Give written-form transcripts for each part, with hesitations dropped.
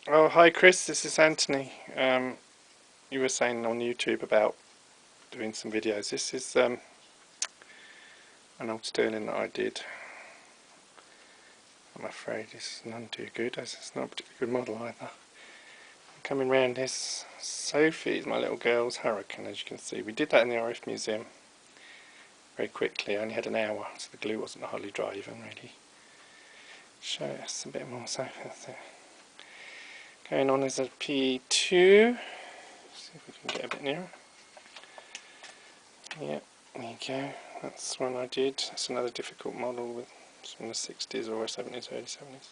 Oh, hi Chris, this is Anthony. You were saying on YouTube about doing some videos. This is an old Sterling that I did. I'm afraid it's none too good, as it's not a particularly good model either. Coming round this, Sophie is my little girl's Hurricane, as you can see. We did that in the RF Museum very quickly. I only had an hour, so the glue wasn't hardly dry even really. Show us a bit more. So that's it. Going on is a P2. See if we can get a bit nearer. Yeah, there you go. That's one I did. That's another difficult model with from the 60s or 70s, early 70s.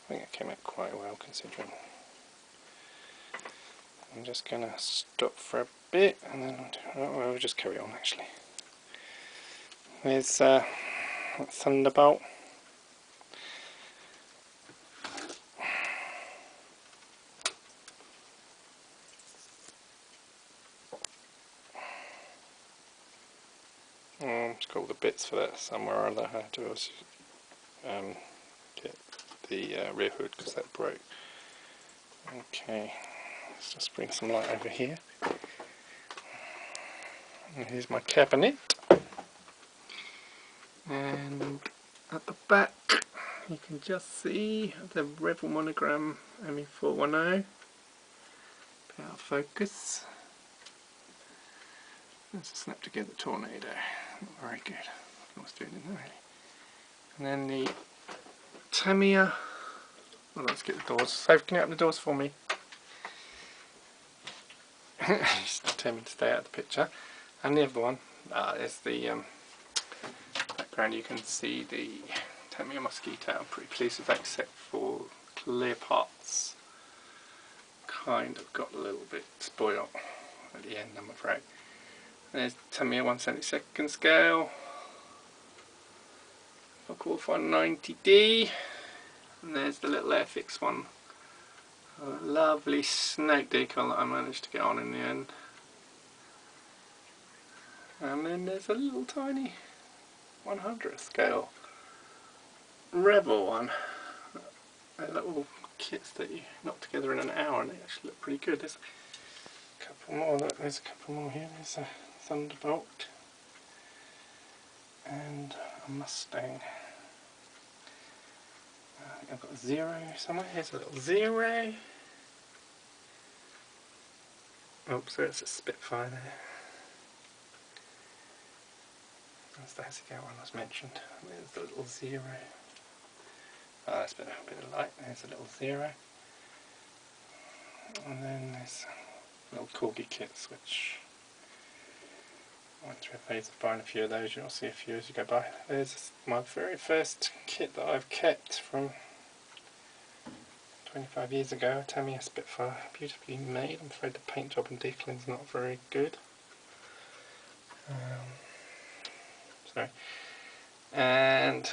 I think it came out quite well considering. I'm just going to stop for a bit and then we'll just carry on actually. There's Thunderbolt. It's got all the bits for that somewhere or other. I had to also, get the rear hood because that broke. Okay, let's just bring some light over here. And here's my cabinet. And at the back you can just see the Rebel monogram MOV03594. Out of focus. That's a snap together tornado. Not very good. I was doing it really. And then the TAMIYA. Well, let's get the doors. So can you open the doors for me? She's determined to stay out of the picture. And the other one is the background. You can see the TAMIYA Mosquito. I'm pretty pleased with that, except for clear parts. Kind of got a little bit spoiled at the end, I'm afraid. There's TAMIYA 1/72 scale, Buckle 190D, and there's the little Airfix one. A lovely snake decal that I managed to get on in the end. And then there's a little tiny 100th scale Rebel one. They're little kits that you knock together in an hour and they actually look pretty good. There's a couple more, look, there's a couple more here. There's a Thunderbolt and a Mustang. I think I've got a 0 somewhere. Here's a little 0. Oops, there's a Spitfire there. That's the Hessica one was mentioned. There's the little 0. Oh, that's a bit of light. There's a little 0. And then there's little corgi kits, which I went through a phase of buying a few of those. You'll see a few as you go by. There's my very first kit that I've kept from 25 years ago, a TAMIYA Spitfire, beautifully made. I'm afraid the paint job and decaling is not very good. Sorry. And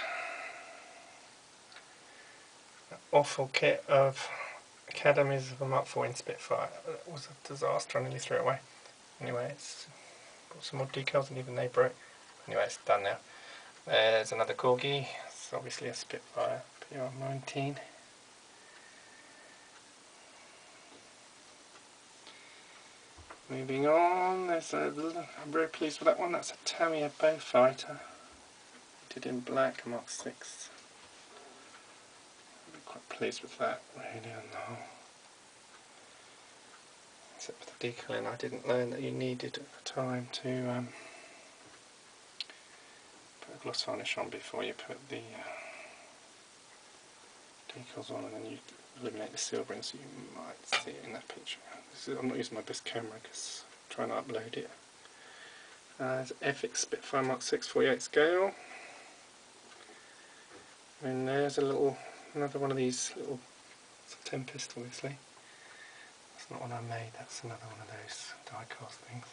an awful kit of Academies of a Mark IV in Spitfire. That was a disaster, I nearly threw it away. Anyway, it's got some more decals and even they broke. Anyway, it's done now. There's another corgi. It's obviously a Spitfire PR19. Moving on, I'm very pleased with that one. That's a TAMIYA Bowfighter. Did in black, Mark 6. I'm quite pleased with that, really, on the whole. Except for the decaling, I didn't learn that you needed at the time to put a gloss varnish on before you put the decals on, and then you eliminate the silvering, so you might see it in that picture. I'm not using my best camera because I'm trying to upload it. There's FX Spitfire Mark 6 48 scale. And there's another one of these little Tempest, obviously. That's not one I made, that's another one of those die cast things.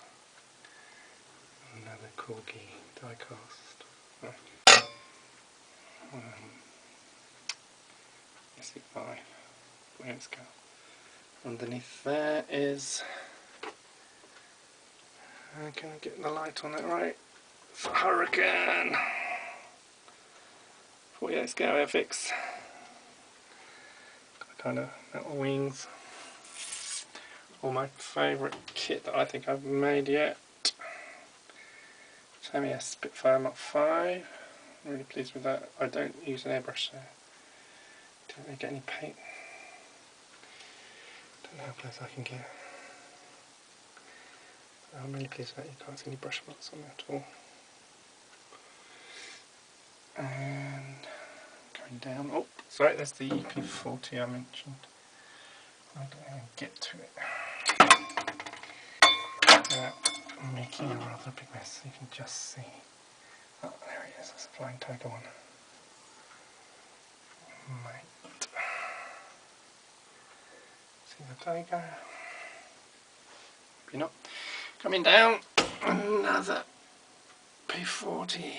Another corgi die cast. Right. SC5 48 scale. Underneath there is, can I get the light on it right? It's a Hurricane 48 scale FX. kind of metal wings. All my favourite kit that I think I've made yet. TAMIYA Spitfire Mark 5. I'm really pleased with that. I don't use an airbrush, so didn't really get any paint. Don't know how close I can get. I'm really pleased with that. You can't see any brush marks on there at all. And going down. Oh, sorry, there's the EP40 I mentioned. I don't even get to it. I'm making a rather big mess, so you can just see. Oh, there he is. That's a flying tiger one. Mate. See the tiger? Maybe not. Coming down, another P40.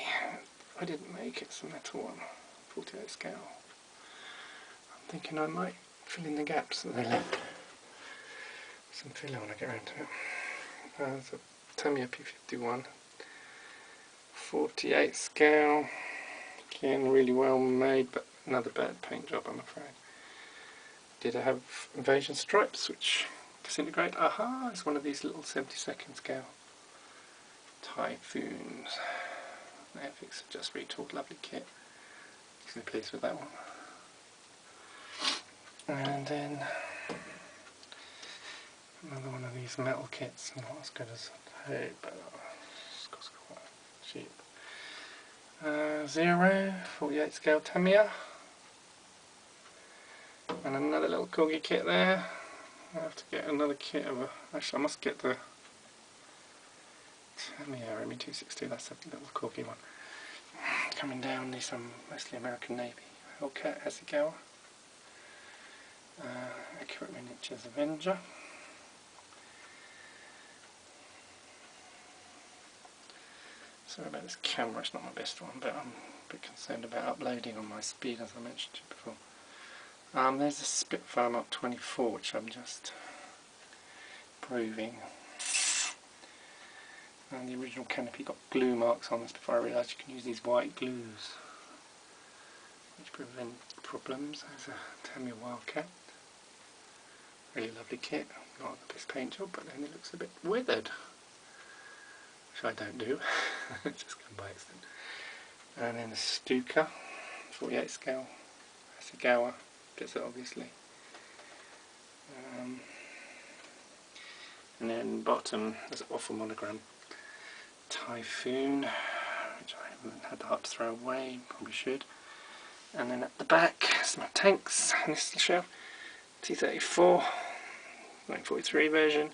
I didn't make it, it's a metal one. 48 scale. I'm thinking I might fill in the gaps that they left. Some filler when I get around to it. There's a TAMIYA P51. 48 scale. Again, really well made, but another bad paint job, I'm afraid. Did I have invasion stripes, which disintegrate? Aha! It's one of these little 72nd scale Typhoons. The Ethics have just retooled, lovely kit. Really pleased with that one. And then another one of these metal kits, not as good as hey, but it's quite cheap. 0, 48 scale TAMIYA. And another little corgi kit there. I have to get another kit of a. Actually, I must get the TAMIYA ME262. That's a little corgi one. Coming down, these are mostly American Navy. Hellcat Hasegawa. Accurate Miniatures Avenger. Sorry about this camera, it's not my best one, but I'm a bit concerned about uploading on my speed, as I mentioned to you before. There's a Spitfire Mark 24, which I'm just proving. And the original canopy got glue marks on this before I realised you can use these white glues, which prevent problems. There's a TAMIYA Wildcat. Really lovely kit. Not the best paint job, but then it looks a bit withered. Which I don't do. It's just come by accident. And then a Stuka, 48 scale. Hasegawa, desert obviously. And then bottom, there's an awful monogram. Typhoon, which I haven't had the heart to throw away, probably should. And then at the back, some tanks, and this is the shell. T-34, 1943 version.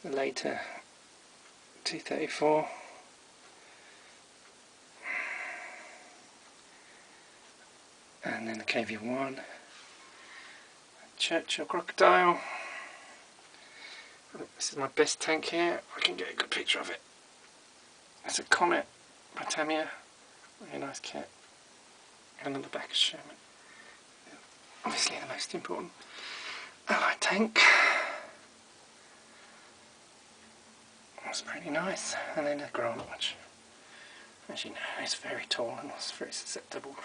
The later T-34. And then the KV-1. Churchill Crocodile. This is my best tank here. I can get a good picture of it. It's a Comet by TAMIYA. Really nice kit. And on the back is Sherman. Obviously the most important Allied tank. That's pretty nice. And then a Grant, which, as you know, is very tall and was very susceptible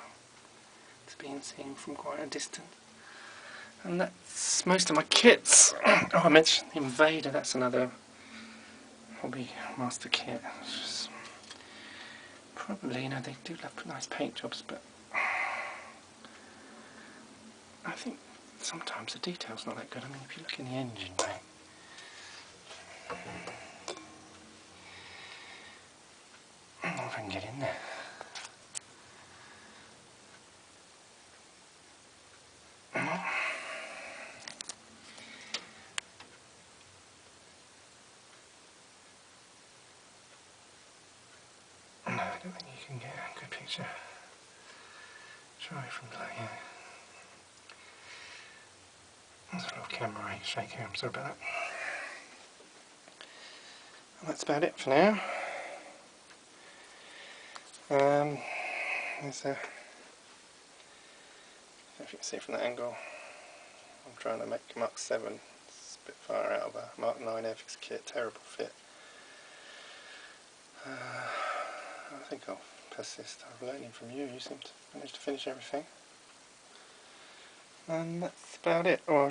to being seen from quite a distance. And that's most of my kits. Oh, I mentioned the Invader, that's another hobby master kit. It's just probably, you know, they do love nice paint jobs, but I think sometimes the detail's not that good. I mean, if you look in the engine bay, I don't know if I can get in there. No, I don't think you can get a good picture. Try from below here. There's a little camera shaky, I'm sorry about that. And that's about it for now. There's a, I don't know if you can see from that angle, I'm trying to make a Mark 7 Spitfire out of a Mark 9 FX kit, terrible fit. I think I'll persist. I'm learning from you, you seem to manage to finish everything. And that's about it. Well,